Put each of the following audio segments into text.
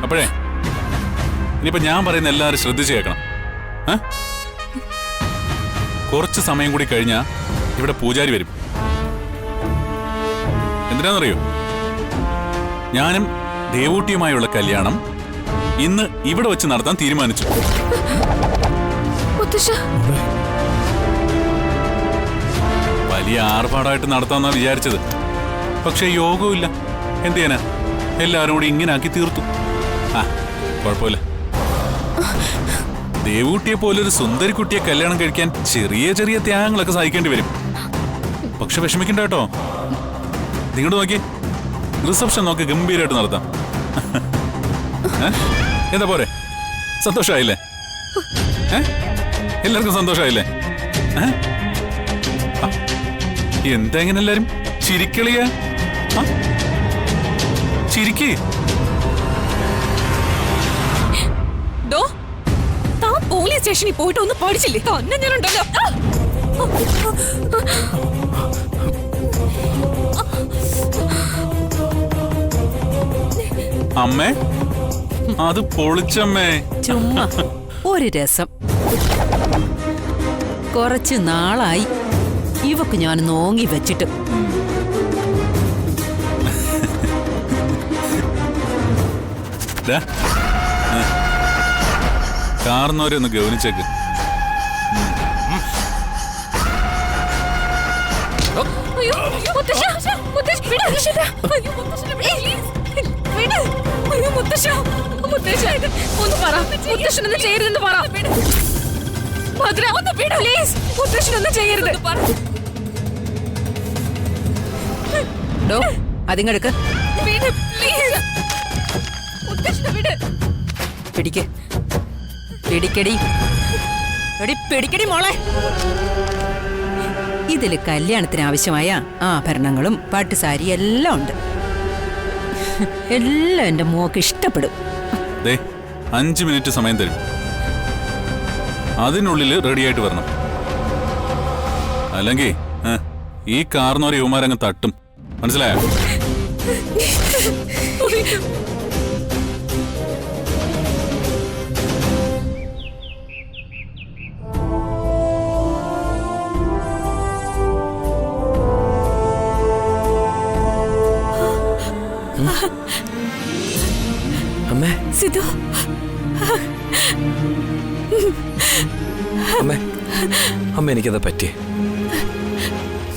അപ്പോഴേ ഇനിയിപ്പോ ഞാൻ പറയുന്ന എല്ലാവരും ശ്രദ്ധിച്ചു കേൾക്കണം. കുറച്ച് സമയം കൂടി കഴിഞ്ഞാ ഇവിടെ പൂജാരി വരും. എന്തിനാണെന്നറിയോ? ഞാനും ദേവൂട്ടിയുമായുള്ള കല്യാണം ഇന്ന് ഇവിടെ വെച്ച് നടത്താൻ തീരുമാനിച്ചു. വലിയ ആർഭാടമായിട്ട് നടത്താന്നാ വിചാരിച്ചത്. പക്ഷെ യോഗമില്ല. എന്ത് ചെയ്യാനാ? എല്ലാവരും കൂടി ഇങ്ങനെ ആക്കി തീർത്തു. കുഴപ്പമില്ല. ദേവൂട്ടിയെ പോലൊരു സുന്ദരി കുട്ടിയെ കല്യാണം കഴിക്കാൻ ചെറിയ ചെറിയ ത്യാഗങ്ങളൊക്കെ സഹിക്കേണ്ടി വരും. പക്ഷെ വിഷമിക്കണ്ട കേട്ടോ. നിങ്ങോട്ട് നോക്കി, റിസപ്ഷൻ നോക്കി ഗംഭീരമായിട്ട് നടത്താം. എന്താ പോരെ? സന്തോഷമായില്ലേ? എല്ലാവർക്കും സന്തോഷമായില്ലേ? എന്താ ഇങ്ങനെ എല്ലാരും ചിരിക്കളിയ? ചിരിക്ക്. പോലീസ് സ്റ്റേഷനിൽ പോയിട്ട് ഒന്ന് പഠിച്ചില്ലേ? തന്നെ ഞാനുണ്ടല്ലോ. അമ്മേ, അത് പൊളിച്ചമ്മേ. ചുമ്മാ ഒരു രസം. കുറച്ച് നാളായി ഇവക്ക് ഞാൻ നോങ്ങി വെച്ചിട്ട്. കാർന്നവരെ ഒന്ന് ഗവനിച്ചേക്ക്. അതിങ്ങെടുക്ക്. പിടിക്ക്. പിടിക്കടി. പിടിക്കടി മോളെ. ഇതില് കല്യാണത്തിന് ആവശ്യമായ ആഭരണങ്ങളും പട്ടുസാരി എല്ലാം ഉണ്ട്. എല്ലാം എന്റെ മോക്ക് ഇഷ്ടപ്പെടും. 5 മിനിറ്റ് സമയം തരും. അതിനുള്ളിൽ റെഡിയായിട്ട് വരണം. അല്ലെങ്കിൽ ഈ കാർന്നോരെ യുവമാരങ്ങ് തട്ടും. മനസ്സിലായോ? അമ്മേ, സിധു. അമ്മേ, അമ്മ എനിക്കത് പറ്റിയേ.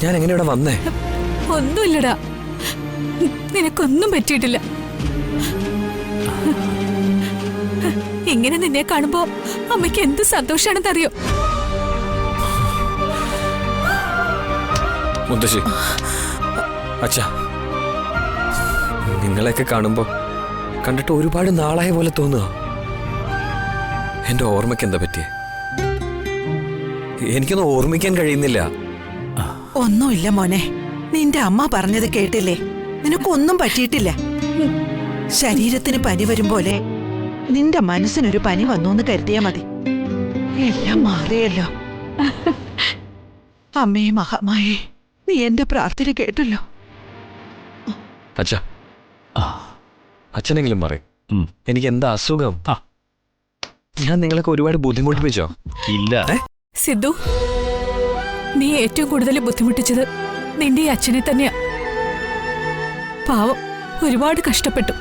ഞാൻ എങ്ങനെ ഇവിടെ വന്നേ? ഒന്നുമില്ലടാ, നിനക്കൊന്നും പറ്റിയിട്ടില്ല. ഇങ്ങനെ നിന്നെ കാണുമ്പോ അമ്മയ്ക്ക് എന്ത് സന്തോഷാണെന്നറിയോ? മുത്തശ്ശി, അച്ഛാ, നിങ്ങളെയൊക്കെ കാണുമ്പോ കണ്ടിട്ട് ഒരുപാട് നാളായ പോലെ തോന്നുക. എന്റെ ഓർമ്മയ്ക്ക് എന്താ പറ്റിയേ? എനിക്കൊന്നും ഓർമ്മിക്കാൻ കഴിയുന്നില്ല. ഒന്നുമില്ല മോനെ, നിന്റെ അമ്മ പറഞ്ഞത് കേട്ടില്ലേ? നിനക്കൊന്നും പറ്റിയിട്ടില്ല. ശരീരത്തിന് പനി വരും പോലെ നിന്റെ മനസ്സിനൊരു പനി വന്നു എന്ന് കരുതിയാ മതി. എല്ലാം മാറിയല്ലോ. അമ്മേ മഹാമായേ, നീ എന്റെ പ്രാർത്ഥന കേട്ടല്ലോ. അച്ഛാ, അച്ഛനെങ്കിലും പറയും എനിക്ക് എന്താ അസുഖം? ഞാൻ നിങ്ങളൊക്കെ ഒരുപാട് ബുദ്ധിമുട്ടിപ്പിച്ചോ? ഇല്ല സിദ്ധു, നീ ഏറ്റവും കൂടുതൽ ബുദ്ധിമുട്ടിച്ചത് നിന്റെ അച്ഛനെ തന്നെയാ. പാവം, ഒരുപാട് കഷ്ടപ്പെട്ടു.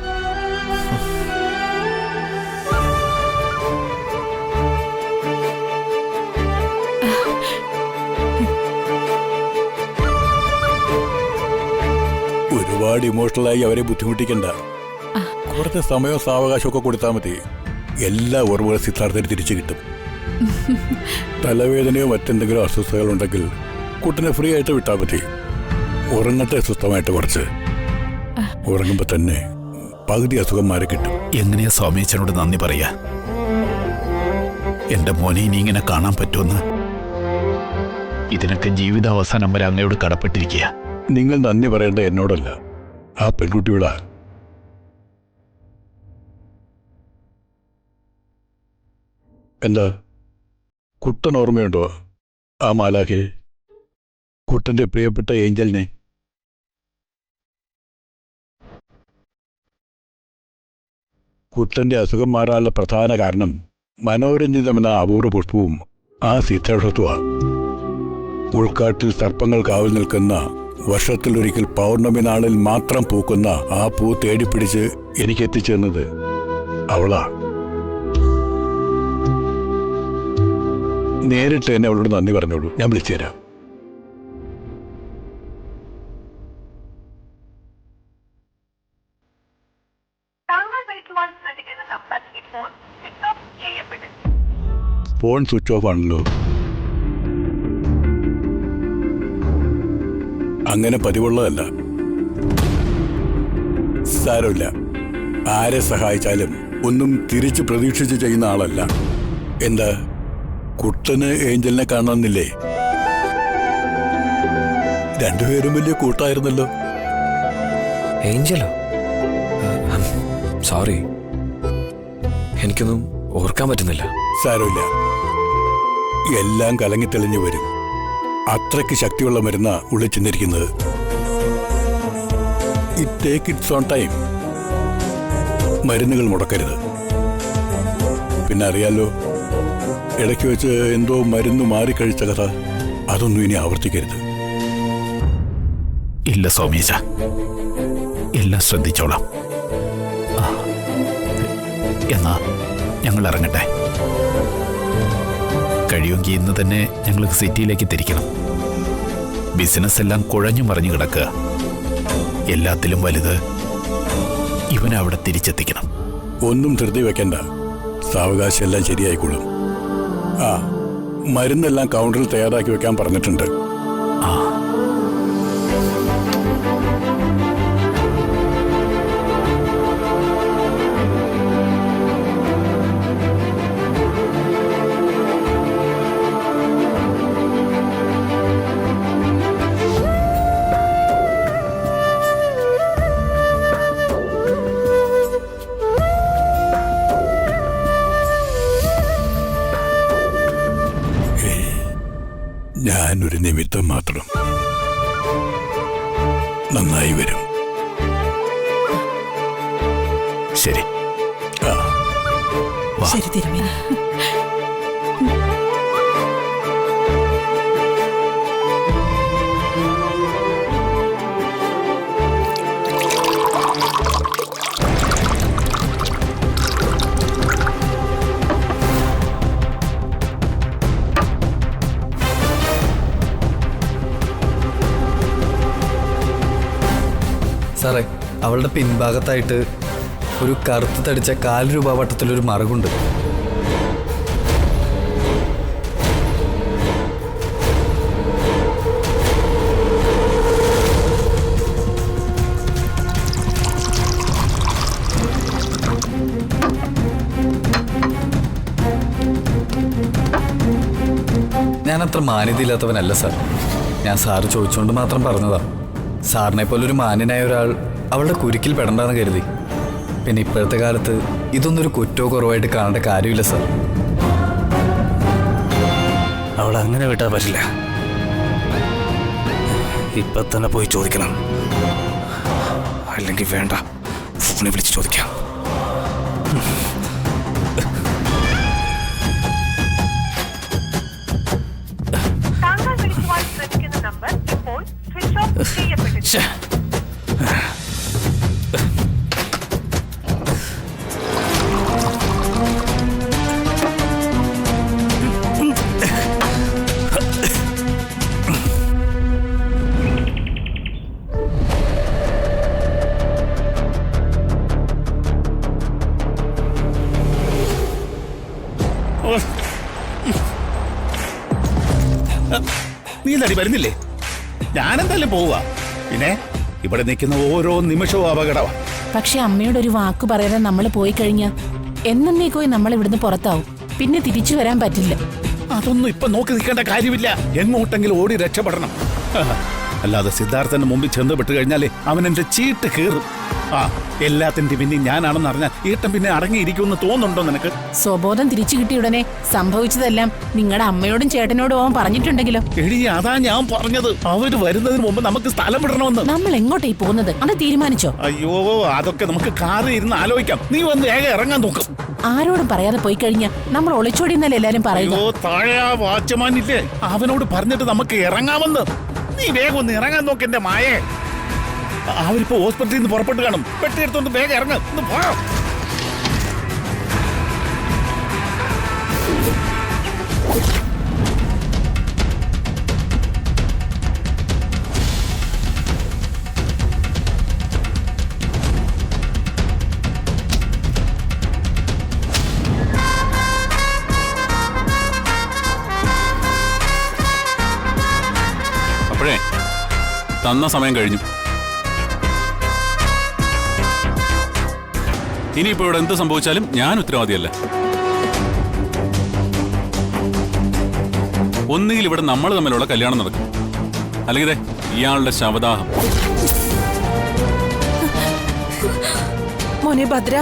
ഒരുപാട് ഇമോഷണലായി അവരെ ബുദ്ധിമുട്ടിക്കണ്ട. കുറച്ച് സമയവും സാവകാശമൊക്കെ കൊടുത്താൽ മതി. എല്ലാ ഓർമ്മകളും സിദ്ധാർത്ഥന് തിരിച്ചു കിട്ടും. തലവേദനയോ മറ്റെന്തെങ്കിലും അസ്വസ്ഥതകളുണ്ടെങ്കിൽ കുട്ടിനെ ഫ്രീ ആയിട്ട് വിട്ടാൽ മതി. ഉറങ്ങട്ടെ സ്വസ്ഥമായിട്ട്. കുറച്ച് ഉറങ്ങുമ്പോൾ തന്നെ പകുതി അസുഖം മാറി കിട്ടും. എങ്ങനെയാ സ്വാമിയച്ഛനോട് നന്ദി പറയാ? എന്റെ മോനെ ഇനി ഇങ്ങനെ കാണാൻ പറ്റുമെന്ന്. ഇതിനൊക്കെ ജീവിതാവസാനം വരെ അങ്ങയോട് കടപ്പെട്ടിരിക്കുക. നിങ്ങൾ നന്ദി പറയേണ്ട എന്നോടല്ല, ആ പെൺകുട്ടിയോടാ. എന്താ കുട്ടൻ ഓർമ്മയുണ്ടോ? ആ മാലാഖെ, കുട്ടന്റെ പ്രിയപ്പെട്ട ഏഞ്ചലിനെ. കുട്ടന്റെ അസുഖം മാറാനുള്ള പ്രധാന കാരണം മനോരഞ്ജിതമെന്ന അപൂർവ പുഷ്പവും ആ സിദ്ധക്ഷത്വമാണ്. ഉൾക്കാട്ടിൽ സർപ്പങ്ങൾ കാവൽ നിൽക്കുന്ന, വർഷത്തിലൊരിക്കൽ പൗർണമി നാളിൽ മാത്രം പൂക്കുന്ന ആ പൂ തേടിപ്പിടിച്ച് എനിക്ക് എത്തിച്ചേർന്നത് അവളാ. നേരിട്ട് തന്നെ അവളോട് നന്ദി പറഞ്ഞോളൂ, ഞാൻ വിളിച്ചു തരാം. ഫോൺ സ്വിച്ച് ഓഫ് ആണല്ലോ. അങ്ങനെ പതിവുള്ളതല്ല. സാരമില്ല, ആരെ സഹായിച്ചാലും ഒന്നും തിരിച്ച് പ്രതീക്ഷിച്ച് ചെയ്യുന്ന ആളല്ല. എന്താ, കുട്ടന് ഏഞ്ചലിനെ കാണണമെന്നില്ലേ? രണ്ടുപേരും വലിയ കൂട്ടായിരുന്നല്ലോ. ഏഞ്ചലോ? സോറി, എനിക്കൊന്നും ഓർക്കാൻ പറ്റുന്നില്ല. സാരമില്ല, എല്ലാം കലങ്ങിത്തെളിഞ്ഞു വരും. അത്രയ്ക്ക് ശക്തിയുള്ള മരുന്നാ ഉള്ളിൽ ചെന്നിരിക്കുന്നത്. It take its own time. മരുന്നുകൾ മുടക്കരുത്. പിന്നെ അറിയാലോ, ഇടയ്ക്ക് വെച്ച് എന്തോ മരുന്ന് മാറിക്കഴിച്ച കഥ, അതൊന്നും ഇനി ആവർത്തിക്കരുത്. ഇല്ല സോമേശ, എല്ലാം ശ്രദ്ധിച്ചോളാം. എന്നാ ഞങ്ങൾ ഇറങ്ങട്ടെ. കഴിയുമെങ്കിൽ ഇന്ന് തന്നെ ഞങ്ങൾക്ക് സിറ്റിയിലേക്ക് തിരിക്കണം. ബിസിനസ് എല്ലാം കുഴഞ്ഞു മറിഞ്ഞു കിടക്കുക. എല്ലാത്തിലും വലുത് ഇവനെ അവിടെ തിരിച്ചെത്തിക്കണം. ഒന്നും ധൃതി വെക്കണ്ട, സാവകാശം എല്ലാം ശരിയായിക്കൊള്ളും. ആ, മരുന്നെല്ലാം കൗണ്ടറിൽ തയ്യാറാക്കി വെക്കാൻ പറഞ്ഞിട്ടുണ്ട്. ആ, ഞാനൊരു നിമിത്തം മാത്രം. നന്നായി വരും. ശരി. ആ, ശരി തിരുമേനി. സാറേ, അവളുടെ പിൻഭാഗത്തായിട്ട് ഒരു കറുത്ത് തടിച്ച 4 രൂപ വട്ടത്തിലൊരു മറുകുണ്ട്. ഞാനത്ര മാന്യതയില്ലാത്തവനല്ല സാർ. ഞാൻ സാറ് ചോദിച്ചുകൊണ്ട് മാത്രം പറഞ്ഞതാ. സാറിനെ പോലൊരു മാന്യനായ ഒരാൾ അവളുടെ കുരുക്കിൽ പെടണ്ടെന്ന് കരുതി. പിന്നെ ഇപ്പോഴത്തെ കാലത്ത് ഇതൊന്നൊരു കുറ്റോ കുറവായിട്ട് കാണേണ്ട കാര്യമില്ല സാർ. അവൾ അങ്ങനെ വിട്ടാൽ പറ്റില്ല. ഇപ്പൊ തന്നെ പോയി ചോദിക്കണം. അല്ലെങ്കിൽ വേണ്ട, ഫോണിൽ വിളിച്ച് ചോദിക്കാം. നീ നടി വരുന്നില്ലേ? ഞാനെന്തായാലും പോവുക. പിന്നെ ഇവിടെ നിൽക്കുന്ന ഓരോ നിമിഷവും അപകടമാണ്. പക്ഷെ അമ്മയോട് ഒരു വാക്ക് പറയാതെ നമ്മൾ പോയി കഴിഞ്ഞാൽ എന്നേക്കോയി നമ്മൾ ഇവിടുന്ന് പുറത്താവും. പിന്നെ തിരിച്ചു വരാൻ പറ്റില്ല. അതൊന്നും ഇപ്പൊ നോക്കി നിൽക്കേണ്ട കാര്യമില്ല. എങ്ങോട്ടെങ്കിലും ഓടി രക്ഷപ്പെടണം. അല്ലാതെ സിദ്ധാർത്ഥന്റെ മുമ്പിൽ ചെന്ന് പെട്ട് കഴിഞ്ഞാലേ അവൻ എന്റെ ചീട്ട് കീറും. ആ എല്ലാത്തിന്റെ പിന്നെ ഞാനാണെന്ന് അറിഞ്ഞാൽ ഈട്ടൻ പിന്നെ അടങ്ങിയിരിക്കുമെന്ന് തോന്നുന്നുണ്ടോ നിനക്ക്? സ്വബോധം തിരിച്ചു കിട്ടിയ ഉടനെ സംഭവിച്ചതെല്ലാം നിങ്ങളുടെ അമ്മയോടും ചേട്ടനോടും അവൻ പറഞ്ഞിട്ടുണ്ടെങ്കിലോ? എടി, അതാ ഞാൻ പറഞ്ഞത്, അവര് വരുന്നതിന് മുമ്പ് നമുക്ക് സ്ഥലം വിടണമെന്ന്. നമ്മൾ എങ്ങോട്ടേ പോകുന്നത് അത് തീരുമാനിച്ചോ? അയ്യോ, അതൊക്കെ നമുക്ക് കാറിൽ ഇരുന്ന് ആലോചിക്കാം. നീ വന്ന് വേഗം ഇറങ്ങാൻ നോക്കും. ആരോടും പറയാതെ പോയി കഴിഞ്ഞാൽ നമ്മൾ ഒളിച്ചോടി എന്നല്ലേ എല്ലാരും പറയുക. അയ്യോ, താഴെ ആ വാച്ച്മാനില്ലേ, അവനോട് പറഞ്ഞിട്ട് നമുക്ക് ഇറങ്ങാമെന്ന്. നീ വേഗം ഒന്ന് ഇറങ്ങാൻ നോക്ക് എന്റെ മായേ. അവരിപ്പോ ഹോസ്പിറ്റലിൽ നിന്ന് പുറപ്പെട്ട് കാണും. പെട്ടിയെടുത്തോണ്ട് വേഗം ഇറങ്ങ. അപ്പോഴേ തന്ന സമയം കഴിഞ്ഞു. ഇനിയിപ്പോ ഇവിടെ എന്ത് സംഭവിച്ചാലും ഞാൻ ഉത്തരവാദിയല്ല. ഒന്നുകിൽ ഇവിടെ നമ്മൾ തമ്മിലുള്ള കല്യാണം നടക്കും, അല്ലെങ്കിൽ ഇയാളുടെ ശവദാഹം. മോനെ ഭദ്ര,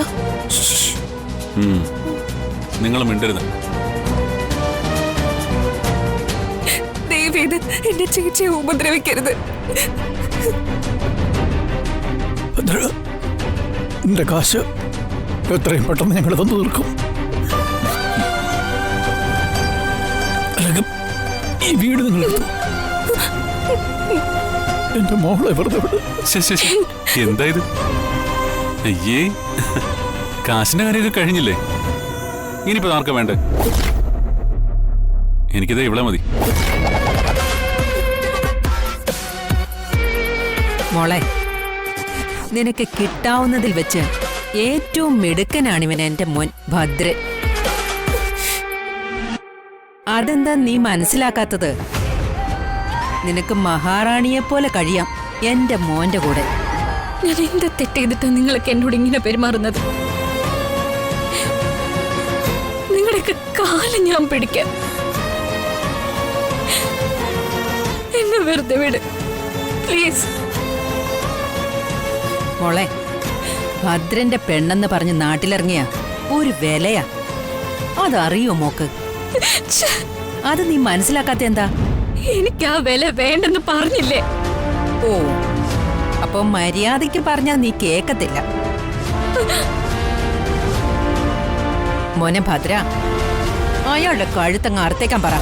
നിങ്ങൾ മിണ്ടരുത്. ദയവേത് എന്റെ ചേച്ചിയെ ഉപദ്രവിക്കരുത്. എന്റെ കാശ് എത്രയും പെട്ടെന്ന് ഞങ്ങൾ തന്നു തീർക്കും. അല്ലെങ്കിൽ ഈ വീട് നിങ്ങൾ എടുത്തു. എന്റെ മോളെ വെറുതെ വിട്. എന്താ ഇത്? അയ്യേ, കാശിന്റെ കാര്യമൊക്കെ കഴിഞ്ഞില്ലേ? ഇനിയിപ്പോ ആർക്കാ വേണ്ടേ? എനിക്കിതേ ഇവിടെ മതി. മോളെ, നിനക്ക് കിട്ടാവുന്നതിൽ വെച്ച് ഏറ്റവും മിടുക്കനാണിവൻ എന്റെ മോൻ ഭദ്രൻ. അതെന്താ നീ മനസ്സിലാക്കാത്തത്? നിനക്ക് മഹാറാണിയെപ്പോലെ കഴിയാം എന്റെ മോന്റെ കൂടെ. ഞാൻ എന്ത് തെറ്റ് ചെയ്തിട്ടാ നിങ്ങളൊക്കെ എന്നോട് ഇങ്ങനെ പെരുമാറുന്നത്? നിങ്ങളുടെയൊക്കെ കാലം ഞാൻ പിടിക്കാം. എന്നെ വെറുതെ വിട് പ്ലീസ്. മോളെ, ഭദ്രന്റെ പെണ്ണെന്ന് പറഞ്ഞ് നാട്ടിലിറങ്ങിയ ഒരു വിലയാ. അതറിയോ മോക്ക്? അത് നീ മനസ്സിലാക്കാത്ത എന്താ? എനിക്ക് ആ വില വേണ്ടെന്ന് പറഞ്ഞില്ലേ? ഓ, അപ്പൊ മര്യാദയ്ക്ക് പറഞ്ഞാ നീ കേക്കത്തില്ല. മോനെ ഭദ്ര, അയാളുടെ കഴുത്തങ്ങ് അറുത്തേക്കാൻ പറ.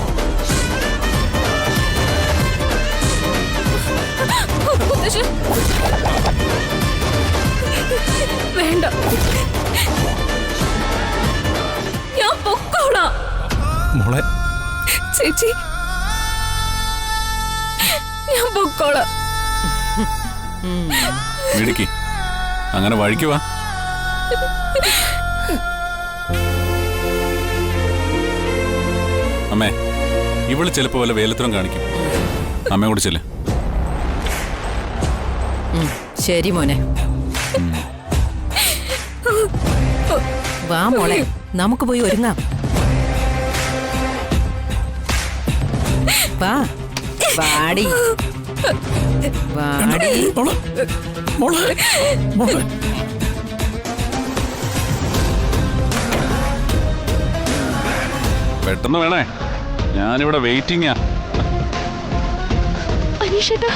വേണ്ട, ഞാൻ പൊക്കോളാം. മോളെ ചേച്ചി, ഞാൻ പൊക്കോളാം. മിടുക്കി, അങ്ങനെ വഴിക്കുവാ. അമ്മേ, ഇവള് ചിലപ്പോ വല്ല വേലത്തരം കാണിക്കും. അമ്മയോട് ചെല്ല്. ശരി മോനെ, വാ മോളെ, നമുക്ക് പോയി ഒരുങ്ങാം. വാ, വാടി വാടി. പെട്ടെന്ന് വേണേ, ഞാനിവിടെ വെയിറ്റിംഗാ. അനീഷേട്ടാ,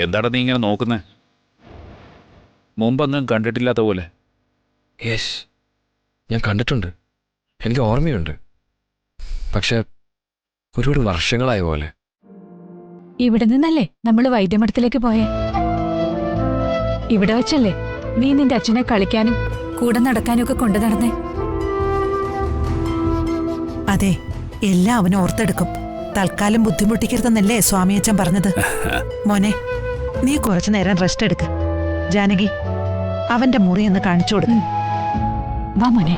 എന്താണ് നീ ഇങ്ങനെ നോക്കുന്നേ? മുമ്പൊന്നും കണ്ടിട്ടില്ലാത്ത പോലെ. യെസ്, ഞാൻ കണ്ടിട്ടുണ്ട്, എനിക്ക് ഓർമ്മയുണ്ട്. പക്ഷെ ഒരുപാട് വർഷങ്ങളായ പോലെ. ഇവിടെ നിന്നല്ലേ നമ്മൾ വൈദ്യമഠത്തിലേക്ക് പോയേ? ഇവിടെ വെച്ചല്ലേ നീ നിന്റെ അച്ഛനെ കളിക്കാനും കൂടെ നടക്കാനും ഒക്കെ കൊണ്ടു നടന്നേ? അതെ, എല്ലാം അവൻ ഓർത്തെടുക്കും. തൽക്കാലം ബുദ്ധിമുട്ടിക്കരുതെന്നല്ലേ സ്വാമിയച്ഛൻ പറഞ്ഞത്. മോനെ, നീ കുറച്ചു നേരം റെസ്റ്റ് എടുക്ക. ജാനകി, അവന്റെ മുറി ഒന്ന് കാണിച്ചു കൊടുക്കും. വാ മോനെ.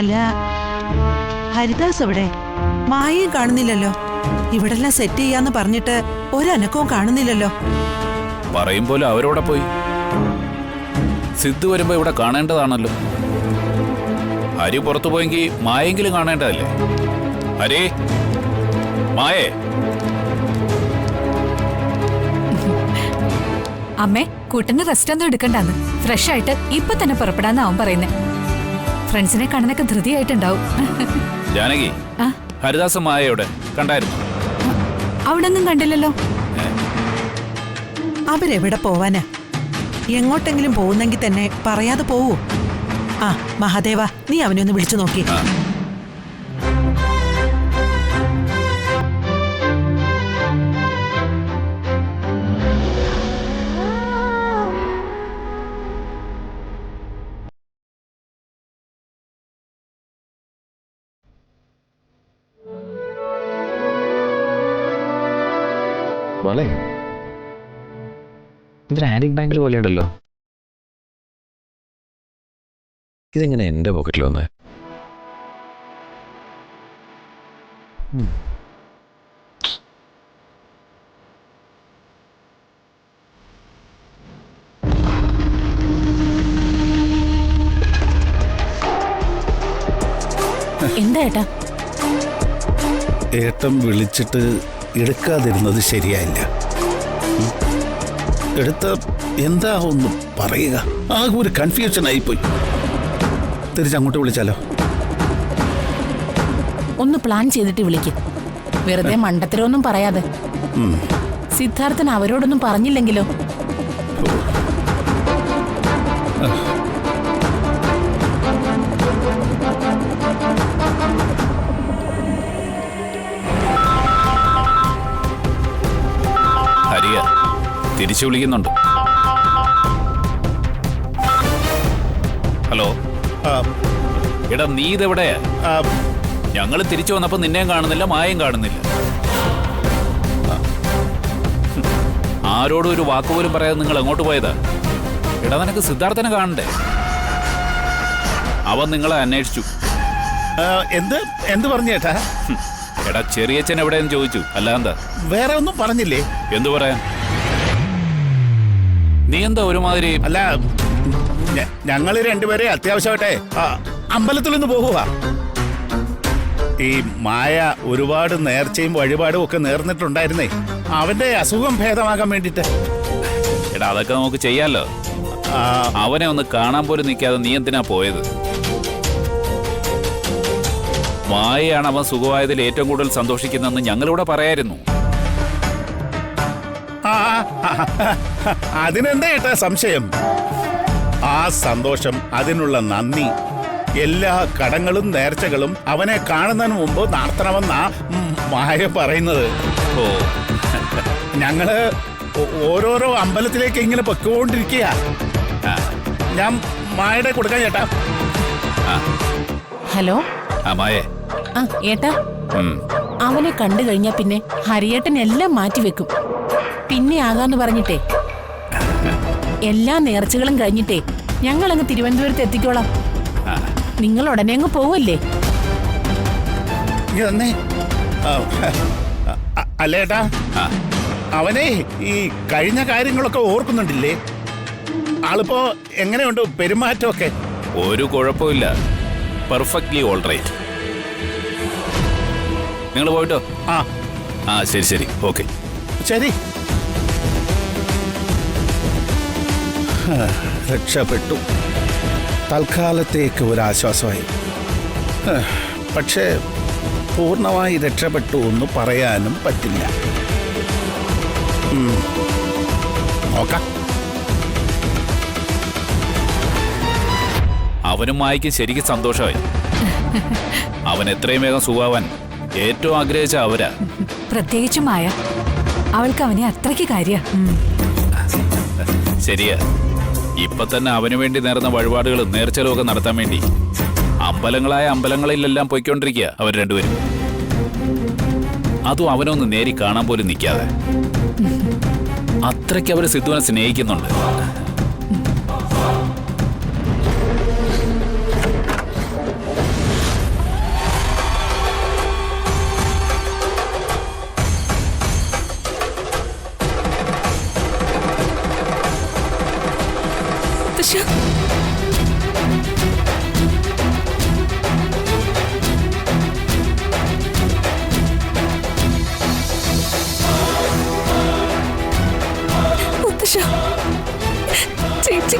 അല്ല, ഹരിദാസ് എവിടെ? മായയും കാണുന്നില്ലല്ലോ. ഇവിടെല്ലാം സെറ്റ് ചെയ്യാന്ന് പറഞ്ഞിട്ട് ഒരനക്കവും കാണുന്നില്ലല്ലോ. പറയും പോലെ അവരോടെ പോയി. സിദ്ധു വരുമ്പോ ഇവിടെ കാണേണ്ടതാണല്ലോ. ഹരി പുറത്തു പോയെങ്കിൽ മായെങ്കിലും കാണേണ്ടതല്ലേ? ഹരി, മായേ. അമ്മേ, കൂട്ടിന് റെസ്റ്റ് ഒന്നും എടുക്കണ്ടെന്ന്. ഫ്രഷ് ആയിട്ട് ഇപ്പൊ തന്നെ പുറപ്പെടാന്ന് അവൻ പറയുന്നേ. ഫ്രണ്ട്സിനെ കാണാനൊക്കെ ധൃതിയായിട്ടുണ്ടാവും. ജാനകി, ഹരിദാസ് മായയോടെ കണ്ടായിരുന്നു? അവിടെ ഒന്നും കണ്ടില്ലല്ലോ. അവരെവിടെ പോവാനാ? എങ്ങോട്ടെങ്കിലും പോകുന്നെങ്കിൽ തന്നെ പറയാതെ പോവൂ. ആ മഹാദേവ, നീ അവനെ ഒന്ന് വിളിച്ചു നോക്കി. മോളെ, ഇതൊരു ആന്റിക് ബാങ്കിൽ പോലെയുണ്ടല്ലോ. ഇതെങ്ങനെ എൻ്റെ പോക്കറ്റിൽ വന്നേ? എന്താ ഏട്ടാ? ഏട്ടൻ വിളിച്ചിട്ട് എടുക്കാതിരുന്നത് ശരിയായില്ല. എടുത്ത എന്താ ഒന്ന് പറയുക? ആകെ ഒരു കൺഫ്യൂഷൻ ആയിപ്പോയി. തിരിച്ചങ്ങോട്ട് വിളിച്ചാലോ? ഒന്ന് പ്ലാൻ ചെയ്തിട്ട് വിളിക്ക്. വെറുതെ മണ്ടത്തരമൊന്നും പറയാതെ. സിദ്ധാർത്ഥൻ അവരോടൊന്നും പറഞ്ഞില്ലെങ്കിലോ? ഹരിയ തിരിച്ചു വിളിക്കുന്നുണ്ട്. ഹലോ. എടാ, നീ ഇതെവിടെയാ? ഞങ്ങൾ തിരിച്ചു വന്നപ്പോ നിന്നെയും കാണുന്നില്ല, മായം കാണുന്നില്ല. ആരോടും ഒരു വാക്കുപോലും പറയാതെ നിങ്ങൾ എങ്ങോട്ട് പോയതാ? എടാ, നിനക്ക് സിദ്ധാർത്ഥനെ കാണണ്ടേ? അവൻ നിങ്ങളെ അന്വേഷിച്ചു. എന്ത് പറഞ്ഞു ചേട്ടാ? എടാ, ചെറിയച്ഛൻ എവിടെയെന്ന് ചോദിച്ചു. അല്ലാന്താ? വേറെ ഒന്നും പറഞ്ഞില്ലേ? എന്തു പറയാൻ? നീ എന്താ ഒരുമാതിരി? അല്ല, ഞങ്ങള് രണ്ടുപേരെ അത്യാവശ്യമായിട്ടെ അമ്പലത്തിലൊന്ന് പോകുക. ഈ മായ ഒരുപാട് നേർച്ചയും വഴിപാടും ഒക്കെ നേർന്നിട്ടുണ്ടായിരുന്നേ, അവന്റെ അസുഖം ഭേദമാകാൻ വേണ്ടിട്ട്. എടാ, അതൊക്കെ നമുക്ക് ചെയ്യാലോ. അവനെ ഒന്ന് കാണാൻ പോലും നിൽക്കാതെ നീ എന്തിനാ പോയത്? മായയാണ് അവൻ സുഖമായതിൽ ഏറ്റവും കൂടുതൽ സന്തോഷിക്കുന്നതെന്ന് ഞങ്ങളിവിടെ പറയായിരുന്നു. അതിനെന്താ ഏട്ടാ സംശയം? ആ സന്തോഷം, അതിനുള്ള നന്ദി, എല്ലാ കടങ്ങളും നേർച്ചകളും അവനെ കാണുന്നതിന് മുമ്പ് നടത്തണമെന്നാ മായ പറയുന്നത്. ഓ, ഞങ്ങള് ഓരോരോ അമ്പലത്തിലേക്ക് ഇങ്ങനെ പൊയ്ക്കൊണ്ടിരിക്കുക. ഞാൻ മായയുടെ കൊടുക്കാൻ ചേട്ടാ. ഹലോ. മായേ. ഏട്ടാ, അവനെ കണ്ടു കഴിഞ്ഞാ പിന്നെ ഹരിയേട്ടൻ എല്ലാം മാറ്റിവെക്കും. പിന്നെ ആകാന്ന് പറഞ്ഞിട്ടേ എല്ലാ നേർച്ചകളും കഴിഞ്ഞിട്ടേ ഞങ്ങൾ അങ്ങ് തിരുവനന്തപുരത്ത് എത്തിക്കോളാം. നിങ്ങൾ ഉടനെ അങ്ങ് പോവല്ലേ? അല്ലേട്ടാ, അവനെ ഈ കഴിഞ്ഞ കാര്യങ്ങളൊക്കെ ഓർക്കുന്നുണ്ടില്ലേ? ആളിപ്പോ എങ്ങനെയുണ്ട് പെരുമാറ്റമൊക്കെ? ഒരു കുഴപ്പമില്ല, പെർഫെക്റ്റ്ലി ഓൾ റൈറ്റ്. നിങ്ങൾ പോയിട്ടോ? ശരി ശരി, ഓക്കെ. ശരി, രക്ഷപ്പെട്ടു. തൽക്കാലത്തേക്ക് ഒരാശ്വാസമായി. പക്ഷേ പൂർണ്ണമായി രക്ഷപ്പെട്ടു എന്ന് പറയാനും പറ്റില്ല. നോക്കാം. അവനും മായ്ക്കും ശരിക്കും സന്തോഷമായി. അവൻ എത്രയും വേഗം സുഖാവാൻ ഏറ്റവും ആഗ്രഹിച്ച അവരാ. പ്രത്യേകിച്ചും മായ. അവൾക്ക് അവനെ അത്രയ്ക്ക് കാര്യ. ശരിയാ. ഇപ്പൊ തന്നെ അവന് വേണ്ടി നേർന്ന വഴിപാടുകളും നേർച്ചലും ഒക്കെ നടത്താൻ വേണ്ടി അമ്പലങ്ങളായ അമ്പലങ്ങളിലെല്ലാം പോയിക്കൊണ്ടിരിക്കുക അവർ രണ്ടുപേരും. അതും അവനൊന്ന് നേരി കാണാൻ പോലും നിൽക്കാതെ. അത്രയ്ക്ക് അവര് സിദ്ധുവിനെ സ്നേഹിക്കുന്നുണ്ട്. മുത്തശ്ശ മുത്തശ്ശ ചേച്ചി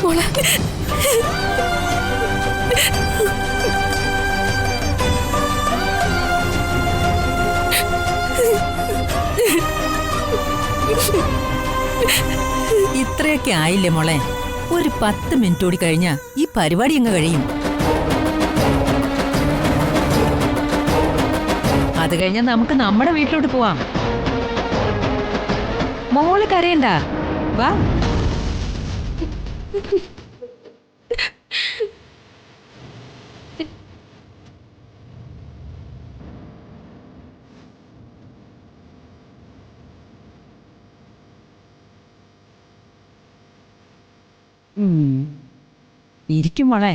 മോളെ ഇത്രയൊക്കെ ആയില്ലേ മോളെ? ഒരു 10 മിനിറ്റ് കൂടി കഴിഞ്ഞാ ഈ പരിപാടി അങ്ങ് കഴിയും. അത് കഴിഞ്ഞാൽ നമുക്ക് നമ്മുടെ വീട്ടിലോട്ട് പോവാം. മോള് കരയണ്ട, വാ. ഇരിക്കും മോളെ.